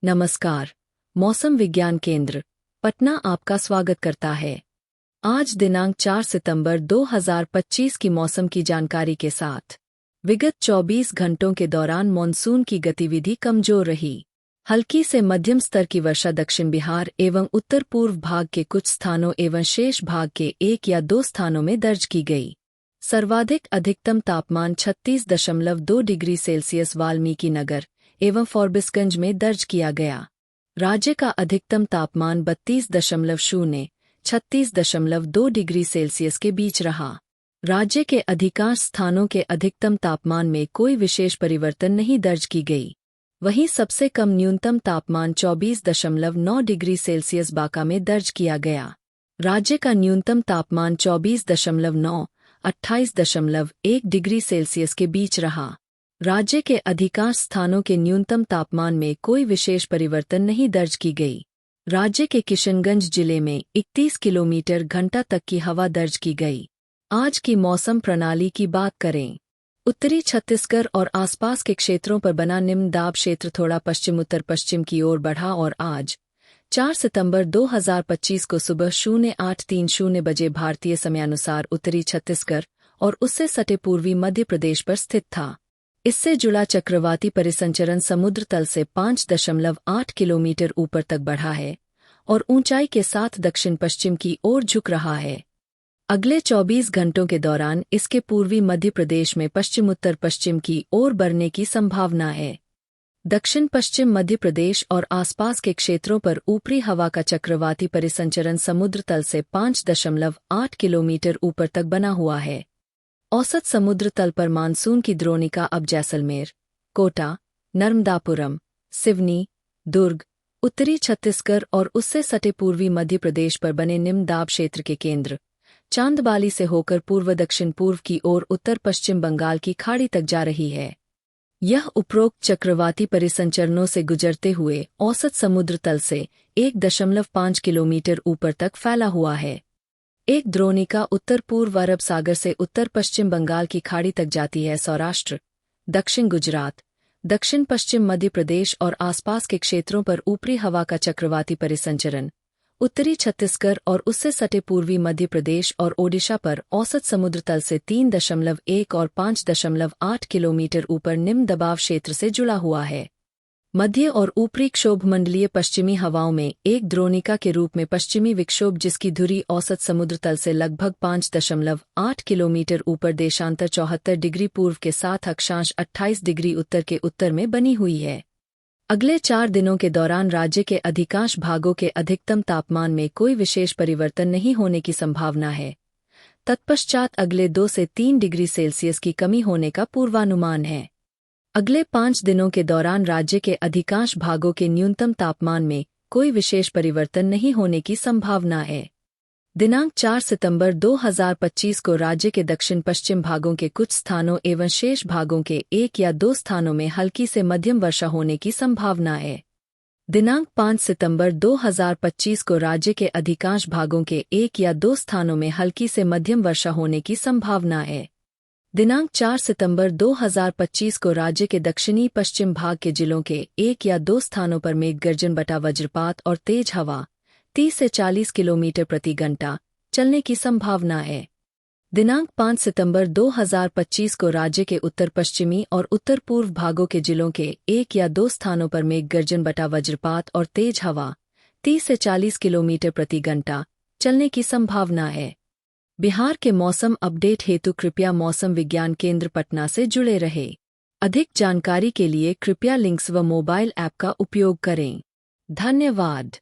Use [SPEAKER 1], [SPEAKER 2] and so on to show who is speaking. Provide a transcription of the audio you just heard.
[SPEAKER 1] नमस्कार। मौसम विज्ञान केंद्र पटना आपका स्वागत करता है। आज दिनांक 4 सितंबर 2025 की मौसम की जानकारी के साथ। विगत 24 घंटों के दौरान मॉनसून की गतिविधि कमजोर रही। हल्की से मध्यम स्तर की वर्षा दक्षिण बिहार एवं उत्तर पूर्व भाग के कुछ स्थानों एवं शेष भाग के 1 या 2 स्थानों में दर्ज की गई। सर्वाधिक अधिकतम तापमान 36.2 डिग्री सेल्सियस वाल्मीकि नगर एवं फॉरबिसगंज में दर्ज किया गया। राज्य का अधिकतम तापमान 36.2 डिग्री सेल्सियस के बीच रहा। राज्य के अधिकांश स्थानों के अधिकतम तापमान में कोई विशेष परिवर्तन नहीं दर्ज की गई। वहीं सबसे कम न्यूनतम तापमान 24.9 डिग्री सेल्सियस बांका में दर्ज किया गया। राज्य का न्यूनतम तापमान 24.9, 28.1 डिग्री सेल्सियस के बीच रहा। राज्य के अधिकांश स्थानों के न्यूनतम तापमान में कोई विशेष परिवर्तन नहीं दर्ज की गई। राज्य के किशनगंज जिले में 31 किलोमीटर घंटा तक की हवा दर्ज की गई। आज की मौसम प्रणाली की बात करें। उत्तरी छत्तीसगढ़ और आसपास के क्षेत्रों पर बना निम्न दाब क्षेत्र थोड़ा पश्चिम उत्तर पश्चिम की ओर बढ़ा और आज 4 सितंबर 2025 को सुबह 0830 बजे भारतीय समयानुसार उत्तरी छत्तीसगढ़ और उससे सटे पूर्वी मध्य प्रदेश पर स्थित था। इससे जुड़ा चक्रवाती परिसंचरण समुद्र तल से 5.8 किलोमीटर ऊपर तक बढ़ा है और ऊंचाई के साथ दक्षिण पश्चिम की ओर झुक रहा है। अगले 24 घंटों के दौरान इसके पूर्वी मध्य प्रदेश में पश्चिम उत्तर पश्चिम की ओर बढ़ने की संभावना है। दक्षिण पश्चिम मध्य प्रदेश और आसपास के क्षेत्रों पर ऊपरी हवा का चक्रवाती परिसंचरण समुद्र तल से 5.8 किलोमीटर ऊपर तक बना हुआ है। औसत समुद्र तल पर मानसून की द्रोणिका अब जैसलमेर, कोटा, नर्मदापुरम, सिवनी, दुर्ग, उत्तरी छत्तीसगढ़ और उससे सटे पूर्वी मध्य प्रदेश पर बने निम्न दाब क्षेत्र के केंद्र चांदबाली से होकर पूर्व दक्षिण पूर्व की ओर उत्तर पश्चिम बंगाल की खाड़ी तक जा रही है। यह उपरोक्त चक्रवाती परिसंचरणों से गुजरते हुए औसत समुद्र तल से 1.5 किलोमीटर ऊपर तक फैला हुआ है। एक द्रोणिका उत्तर पूर्व अरब सागर से उत्तर पश्चिम बंगाल की खाड़ी तक जाती है। सौराष्ट्र, दक्षिण गुजरात, दक्षिण पश्चिम मध्य प्रदेश और आसपास के क्षेत्रों पर ऊपरी हवा का चक्रवाती परिसंचरण उत्तरी छत्तीसगढ़ और उससे सटे पूर्वी मध्य प्रदेश और ओडिशा पर औसत समुद्र तल से 3.1 और 5.8 किलोमीटर ऊपर निम्न दबाव क्षेत्र से जुड़ा हुआ है। मध्य और ऊपरी क्षोभमंडलीय पश्चिमी हवाओं में एक द्रोणिका के रूप में पश्चिमी विक्षोभ जिसकी धुरी औसत समुद्र तल से लगभग 5.8 किलोमीटर ऊपर देशांतर 74 डिग्री पूर्व के साथ अक्षांश 28 डिग्री उत्तर के उत्तर में बनी हुई है। अगले 4 दिनों के दौरान राज्य के अधिकांश भागों के अधिकतम तापमान में कोई विशेष परिवर्तन नहीं होने की संभावना है। तत्पश्चात अगले 2 से 3 डिग्री सेल्सियस की कमी होने का पूर्वानुमान है। अगले 5 दिनों के दौरान राज्य के अधिकांश भागों के न्यूनतम तापमान में कोई विशेष परिवर्तन नहीं होने की संभावना है। दिनांक 4 सितंबर 2025 को राज्य के दक्षिण पश्चिम भागों के कुछ स्थानों एवं शेष भागों के 1 या 2 स्थानों में हल्की से मध्यम वर्षा होने की संभावना है। दिनांक 5 सितंबर 2025 को राज्य के अधिकांश भागों के 1 या 2 स्थानों में हल्की से मध्यम वर्षा होने की संभावना है। दिनांक 4 सितंबर 2025 को राज्य के दक्षिणी पश्चिम भाग के जिलों के 1 या 2 स्थानों पर मेघ गर्जन बटा वज्रपात और तेज हवा 30 से 40 किलोमीटर प्रति घंटा चलने की संभावना है। दिनांक 5 सितंबर 2025 को राज्य के उत्तर पश्चिमी और उत्तर पूर्व भागों के जिलों के 1 या 2 स्थानों पर मेघ गर्जन बटा वज्रपात और तेज हवा 30 से 40 किलोमीटर प्रति घंटा चलने की संभावना है। बिहार के मौसम अपडेट हेतु कृपया मौसम विज्ञान केंद्र पटना से जुड़े रहें। अधिक जानकारी के लिए कृपया लिंक्स व मोबाइल ऐप का उपयोग करें। धन्यवाद।